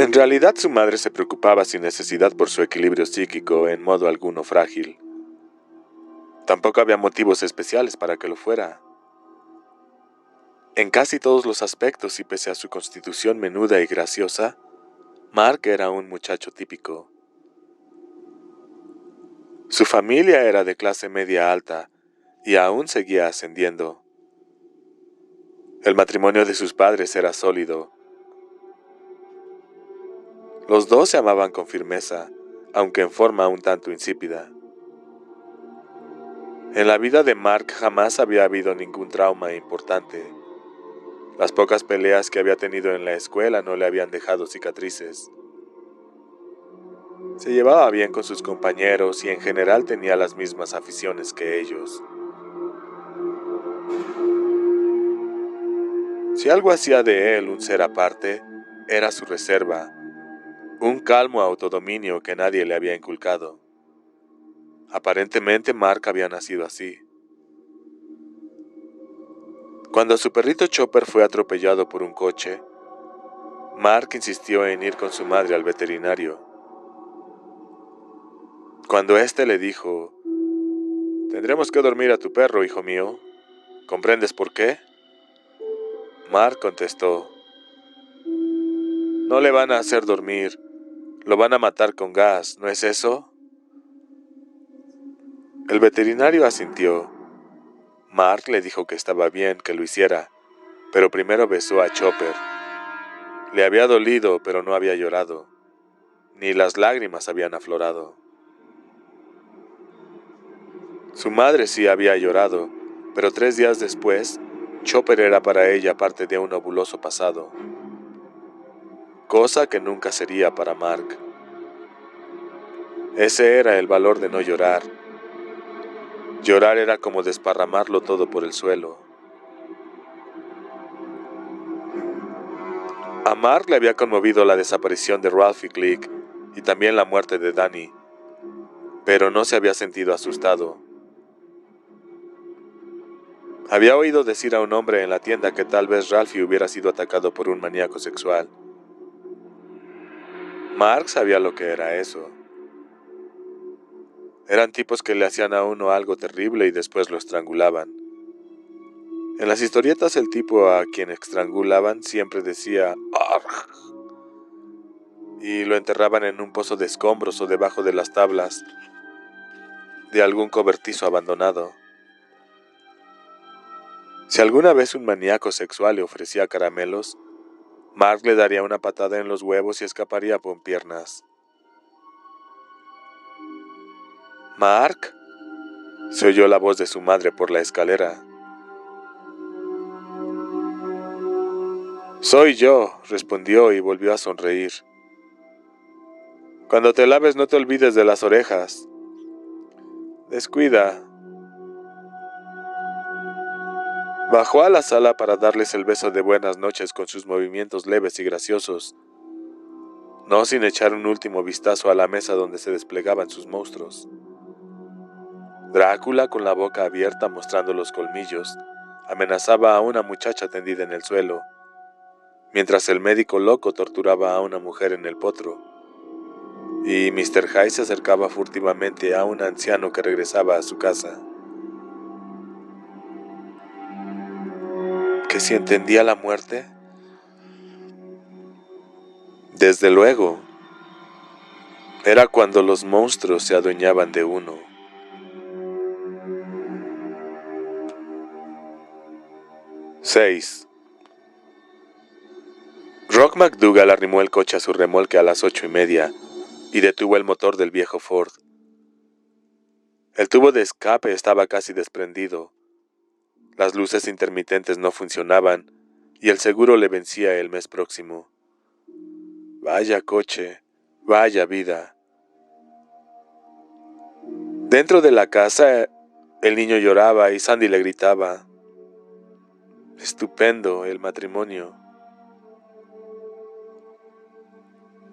En realidad su madre se preocupaba sin necesidad por su equilibrio psíquico, en modo alguno frágil. Tampoco había motivos especiales para que lo fuera. En casi todos los aspectos y pese a su constitución menuda y graciosa, Mark era un muchacho típico. Su familia era de clase media alta y aún seguía ascendiendo. El matrimonio de sus padres era sólido. Los dos se amaban con firmeza, aunque en forma un tanto insípida. En la vida de Mark jamás había habido ningún trauma importante. Las pocas peleas que había tenido en la escuela no le habían dejado cicatrices. Se llevaba bien con sus compañeros y en general tenía las mismas aficiones que ellos. Si algo hacía de él un ser aparte, era su reserva, un calmo autodominio que nadie le había inculcado. Aparentemente Mark había nacido así. Cuando su perrito Chopper fue atropellado por un coche, Mark insistió en ir con su madre al veterinario. Cuando éste le dijo: «Tendremos que dormir a tu perro, hijo mío. ¿Comprendes por qué?», Mark contestó: «No le van a hacer dormir, lo van a matar con gas, ¿no es eso?». El veterinario asintió. Mark le dijo que estaba bien que lo hiciera, pero primero besó a Chopper. Le había dolido, pero no había llorado. Ni las lágrimas habían aflorado. Su madre sí había llorado, pero 3 días después, Chopper era para ella parte de un ovuloso pasado. Cosa que nunca sería para Mark. Ese era el valor de no llorar. Llorar era como desparramarlo todo por el suelo. A Mark le había conmovido la desaparición de Ralphie Glick y también la muerte de Danny, pero no se había sentido asustado. Había oído decir a un hombre en la tienda que tal vez Ralphie hubiera sido atacado por un maníaco sexual. Mark sabía lo que era eso. Eran tipos que le hacían a uno algo terrible y después lo estrangulaban. En las historietas el tipo a quien estrangulaban siempre decía «Arg», y lo enterraban en un pozo de escombros o debajo de las tablas de algún cobertizo abandonado. Si alguna vez un maníaco sexual le ofrecía caramelos, Mark le daría una patada en los huevos y escaparía con piernas. «¿Mark?», se oyó la voz de su madre por la escalera. «Soy yo», respondió y volvió a sonreír. «Cuando te laves no te olvides de las orejas. Descuida». Bajó a la sala para darles el beso de buenas noches con sus movimientos leves y graciosos, no sin echar un último vistazo a la mesa donde se desplegaban sus monstruos. Drácula, con la boca abierta mostrando los colmillos, amenazaba a una muchacha tendida en el suelo, mientras el médico loco torturaba a una mujer en el potro, y Mr. Hyde se acercaba furtivamente a un anciano que regresaba a su casa. ¿Que si entendía la muerte? Desde luego. Era cuando los monstruos se adueñaban de uno. 6. Rock McDougall arrimó el coche a su remolque a las 8:30 y detuvo el motor del viejo Ford. El tubo de escape estaba casi desprendido. Las luces intermitentes no funcionaban y el seguro le vencía el mes próximo. Vaya coche, vaya vida. Dentro de la casa, el niño lloraba y Sandy le gritaba. Estupendo el matrimonio.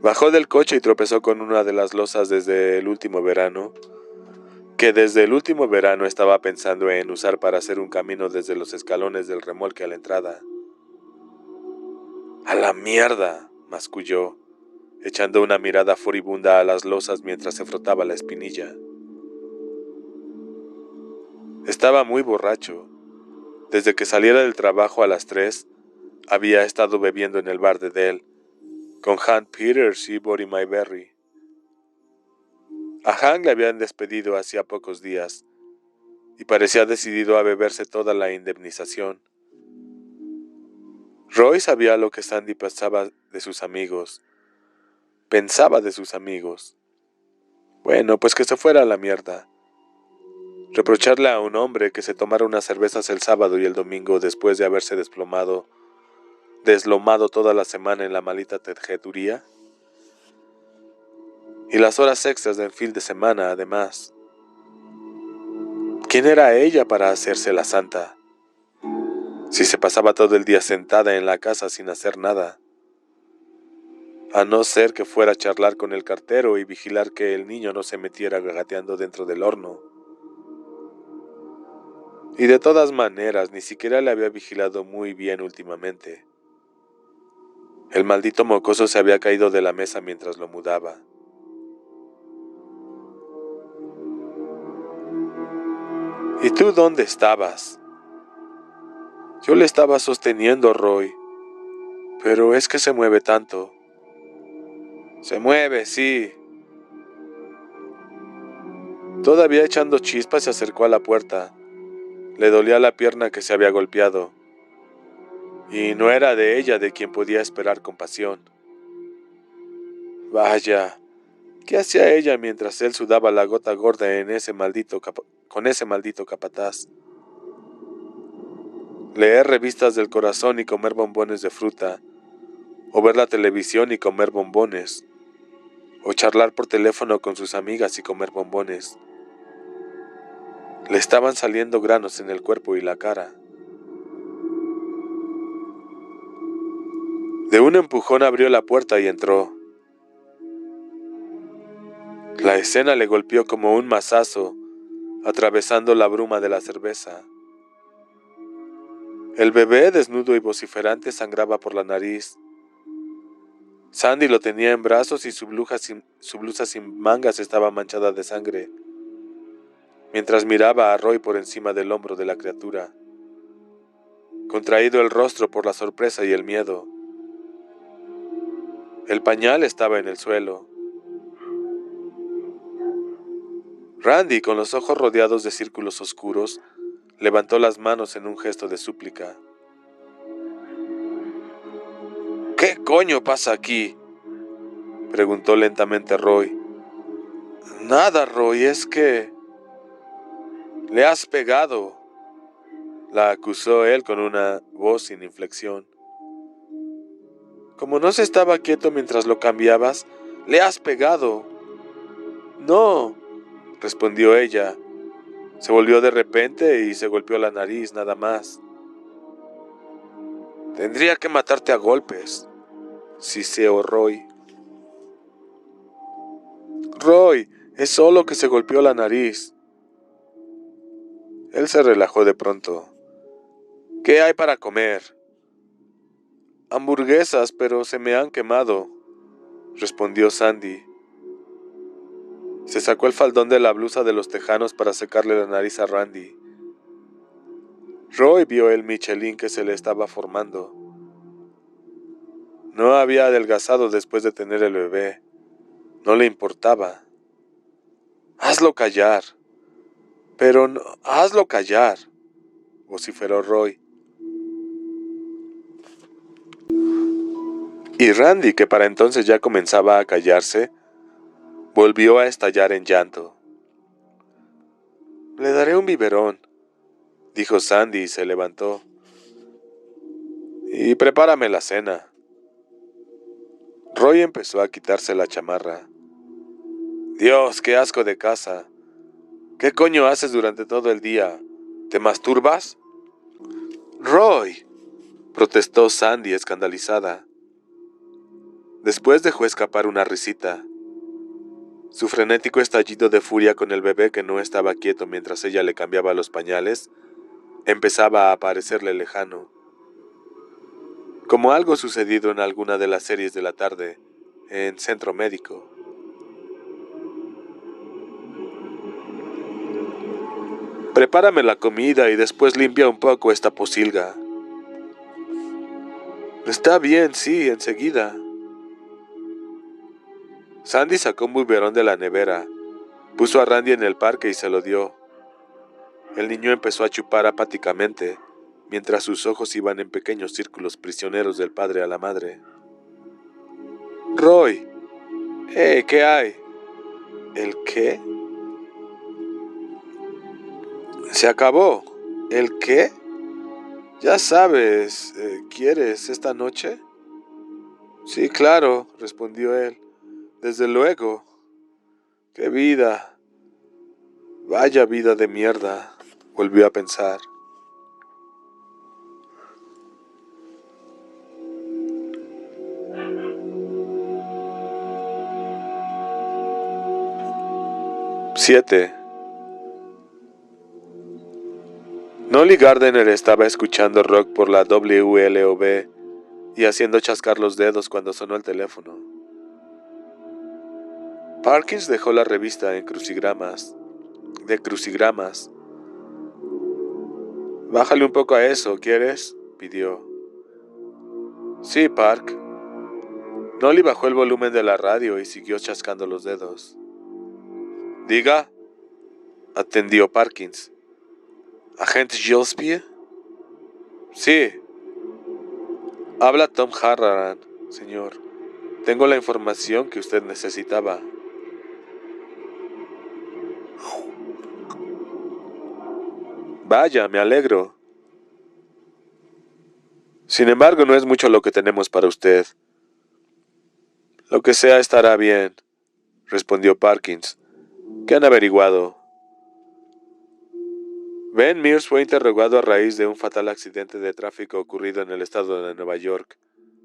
Bajó del coche y tropezó con una de las losas desde el último verano, que desde el último verano estaba pensando en usar para hacer un camino desde los escalones del remolque a la entrada. «¡A la mierda!», masculló. echando una mirada furibunda a las losas mientras se frotaba la espinilla. Estaba muy borracho. Desde que saliera del trabajo a las 3, había estado bebiendo en el bar de Dell, con Hank Peters y Buddy Mayberry. A Hank le habían despedido hacía pocos días, y parecía decidido a beberse toda la indemnización. Roy sabía lo que Sandy pensaba de sus amigos. Bueno, pues que se fuera a la mierda. Reprocharle a un hombre que se tomara unas cervezas el sábado y el domingo después de haberse deslomado toda la semana en la maldita tejeduría. Y las horas extras del fin de semana, además. ¿Quién era ella para hacerse la santa? Si se pasaba todo el día sentada en la casa sin hacer nada. A no ser que fuera a charlar con el cartero y vigilar que el niño no se metiera gateando dentro del horno. Y de todas maneras, ni siquiera le había vigilado muy bien últimamente. El maldito mocoso se había caído de la mesa mientras lo mudaba. ¿Y tú dónde estabas? Yo le estaba sosteniendo, Roy. Pero es que se mueve tanto. Se mueve, sí. Todavía echando chispas se acercó a la puerta. Le dolía la pierna que se había golpeado. Y no era de ella de quien podía esperar compasión. Vaya, ¿qué hacía ella mientras él sudaba la gota gorda con ese maldito capataz? Leer revistas del corazón y comer bombones de fruta, o ver la televisión y comer bombones, o charlar por teléfono con sus amigas y comer bombones. Le estaban saliendo granos en el cuerpo y la cara. De un empujón abrió la puerta y entró. La escena le golpeó como un mazazo, atravesando la bruma de la cerveza. El bebé, desnudo y vociferante, sangraba por la nariz. Sandy lo tenía en brazos y su blusa sin mangas estaba manchada de sangre, mientras miraba a Roy por encima del hombro de la criatura, contraído el rostro por la sorpresa y el miedo. El pañal estaba en el suelo. Randy, con los ojos rodeados de círculos oscuros, levantó las manos en un gesto de súplica. ¿Qué coño pasa aquí?, preguntó lentamente Roy. Nada, Roy, es que... Le has pegado, la acusó él con una voz sin inflexión. Como no se estaba quieto mientras lo cambiabas, le has pegado. No, respondió ella. Se volvió de repente y se golpeó la nariz, nada más. Tendría que matarte a golpes, siseó Roy. Roy, es solo que se golpeó la nariz. Él se relajó de pronto. ¿Qué hay para comer? Hamburguesas, pero se me han quemado, respondió Sandy. Se sacó el faldón de la blusa de los tejanos para secarle la nariz a Randy. Roy vio el Michelin que se le estaba formando. No había adelgazado después de tener el bebé. No le importaba. Hazlo callar. Pero no, hazlo callar, vociferó Roy. Y Randy, que para entonces ya comenzaba a callarse, volvió a estallar en llanto. Le daré un biberón, dijo Sandy y se levantó. Y prepárame la cena. Roy empezó a quitarse la chamarra. Dios, qué asco de casa. ¿Qué coño haces durante todo el día? ¿Te masturbas? Roy, protestó Sandy escandalizada. Después dejó escapar una risita. Su frenético estallido de furia con el bebé que no estaba quieto mientras ella le cambiaba los pañales empezaba a parecerle lejano. Como algo sucedido en alguna de las series de la tarde, en centro médico. Prepárame la comida y después limpia un poco esta pocilga. Está bien, sí, enseguida. Sandy sacó un biberón de la nevera, puso a Randy en el parque y se lo dio. El niño empezó a chupar apáticamente, mientras sus ojos iban en pequeños círculos prisioneros del padre a la madre. Roy, ¿qué hay? ¿El qué? Se acabó. ¿El qué? Ya sabes, ¿quieres esta noche? Sí, claro, respondió él. Desde luego. ¡Qué vida! Vaya vida de mierda, volvió a pensar. Siete. Nolly Gardner estaba escuchando rock por la WLOB y haciendo chascar los dedos cuando sonó el teléfono. Parkins dejó la revista de crucigramas. Bájale un poco a eso, ¿quieres?, pidió. Sí, Park. Nolly bajó el volumen de la radio y siguió chascando los dedos. Diga, atendió Parkins. ¿Agente Gillespie? Sí. Habla Tom Harraran, señor. Tengo la información que usted necesitaba. Vaya, me alegro. Sin embargo, no es mucho lo que tenemos para usted. Lo que sea estará bien, respondió Parkins. ¿Qué han averiguado? Ben Mears fue interrogado a raíz de un fatal accidente de tráfico ocurrido en el estado de Nueva York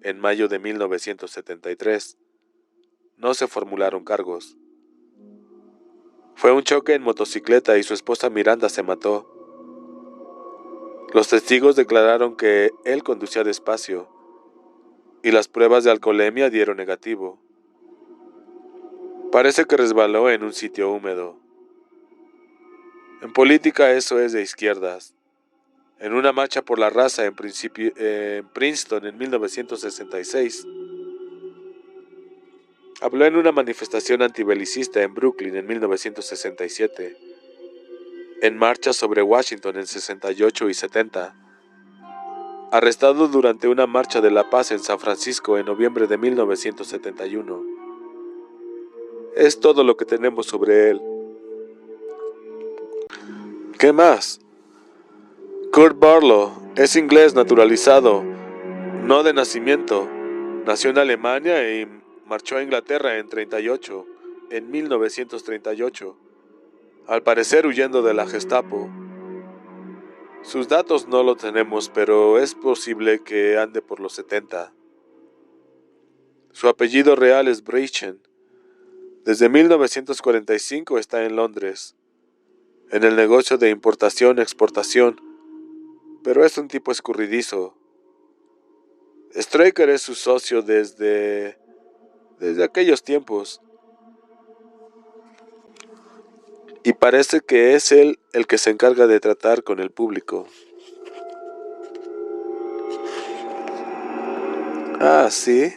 en mayo de 1973. No se formularon cargos. Fue un choque en motocicleta y su esposa Miranda se mató. Los testigos declararon que él conducía despacio y las pruebas de alcoholemia dieron negativo. Parece que resbaló en un sitio húmedo. En política eso es de izquierdas. En una marcha por la raza en Princeton en 1966. Habló en una manifestación antibelicista en Brooklyn en 1967. En marchas sobre Washington en 68 y 70. Arrestado durante una marcha de la paz en San Francisco en noviembre de 1971. Es todo lo que tenemos sobre él. ¿Qué más? Kurt Barlow es inglés naturalizado, no de nacimiento. Nació en Alemania y marchó a Inglaterra en 1938, al parecer huyendo de la Gestapo. Sus datos no lo tenemos, pero es posible que ande por los 70. Su apellido real es Breichen. Desde 1945 está en Londres, en el negocio de importación-exportación, pero es un tipo escurridizo. Straker es su socio desde aquellos tiempos. Y parece que es él el que se encarga de tratar con el público. Ah, ¿sí?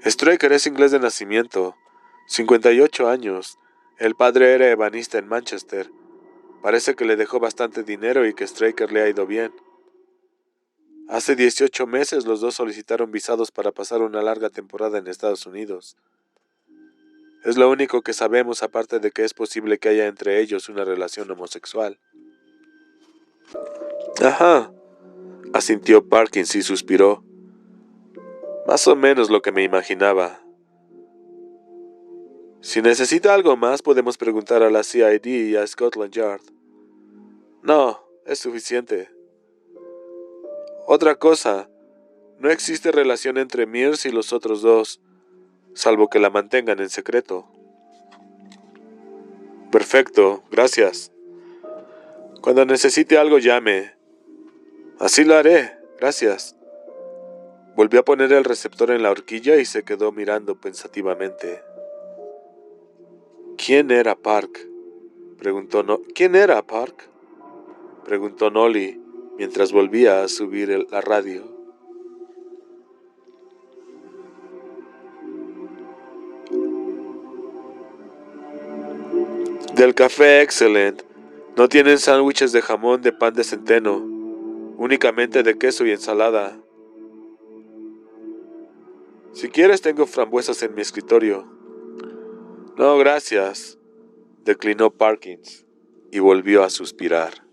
Straker es inglés de nacimiento, 58 años. El padre era ebanista en Manchester. Parece que le dejó bastante dinero y que Straker le ha ido bien. Hace 18 meses los dos solicitaron visados para pasar una larga temporada en Estados Unidos. Es lo único que sabemos, aparte de que es posible que haya entre ellos una relación homosexual. Ajá, asintió Parkins y suspiró. Más o menos lo que me imaginaba. Si necesita algo más, podemos preguntar a la CID y a Scotland Yard. No, es suficiente. Otra cosa, no existe relación entre Mears y los otros dos, salvo que la mantengan en secreto. Perfecto, gracias. Cuando necesite algo, llame. Así lo haré, gracias. Volvió a poner el receptor en la horquilla y se quedó mirando pensativamente. ¿Quién era Park? ¿Quién era Park? Preguntó Nolly mientras volvía a subir la radio. Del café Excellent. No tienen sándwiches de jamón de pan de centeno, únicamente de queso y ensalada. Si quieres tengo frambuesas en mi escritorio. No, gracias, declinó Parkins y volvió a suspirar.